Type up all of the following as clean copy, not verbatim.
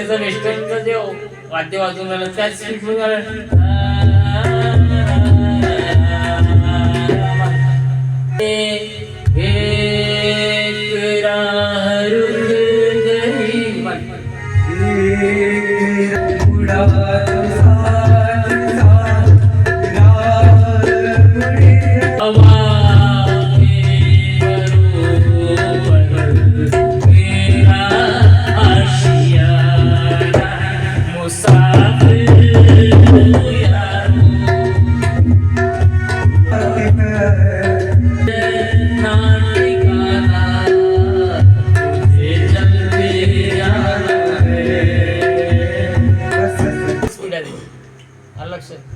त्याचं वेस्टर्नचं जे वाद्य वाजून राहिलं त्याच स्पीडमध्ये झालं.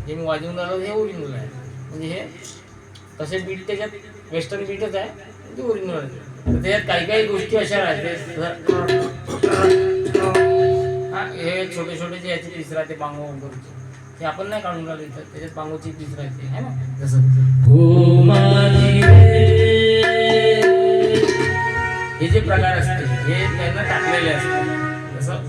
जे मी वाजवून राहिलो हे ओरिजिनल आहे. म्हणजे हे तसे बीट त्याच्यात वेस्टर्न बीटच आहे, ते ओरिजिनल आहे. तर त्याच्यात काही काही गोष्टी अशा राहते. हा हे छोटे छोटे जे याचे पीस राहते बांगो वगैरेचे, ते आपण नाही काढून राहिलो इथं. त्याच्यात बांगोची पीस राहते है ना. जसं हो माझी हे जे प्रकार असते हे त्यांना टाकलेले असते. जसं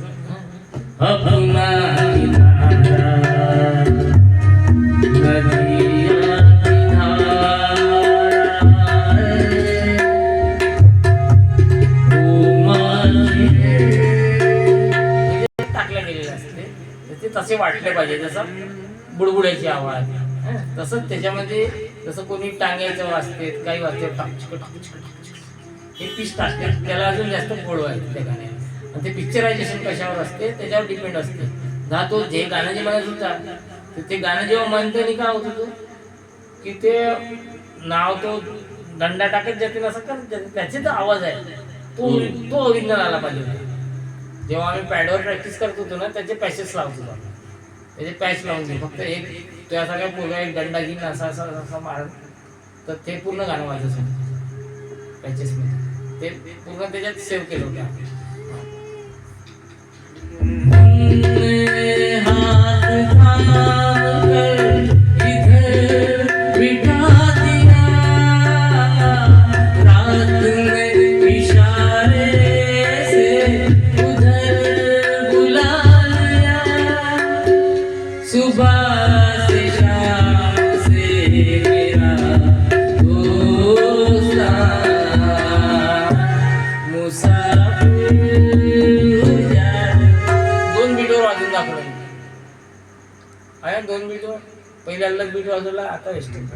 टाकल्या गेलेले असते ते तसे वाटले पाहिजे. जसं बुडबुड्याची आवाज तसंच त्याच्यामध्ये जसं कोणी टांग्याचं वाजते, काही वाजते हे पीस टाकते, त्याला अजून जास्त गोड आहे त्या गाण्याला. आणि ते पिक्चरायझेशन कशावर असते त्याच्यावर डिपेंड असते. जहा तो जे गाणं जे म्हणत होता ते गाणं जेव्हा म्हणतं नाही का होत होतं की ते नाव तो दंडा टाकत जाते असं करत जाते, त्याचे जो आवाज आहे तो ओरिजिनल आला पाहिजे. जेव्हा आम्ही पॅडवर प्रॅक्टिस करत होतो ना त्याचे पॅचेस लावत होतो. त्याचे पॅच लावून घे फक्त एक त्याचा काय पूर्ण एक दंडा घेईन असा असा असा मारत तर ते पूर्ण गाणं वाजत होतं पॅचेसमध्ये. ते पूर्ण त्याच्यात सेव्ह केलं होतं. दोन बीट पहिले अलग बीट वाजवला, आता वेस्टर्न.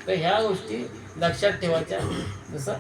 तर ह्या गोष्टी लक्षात ठेवायच्या. जसं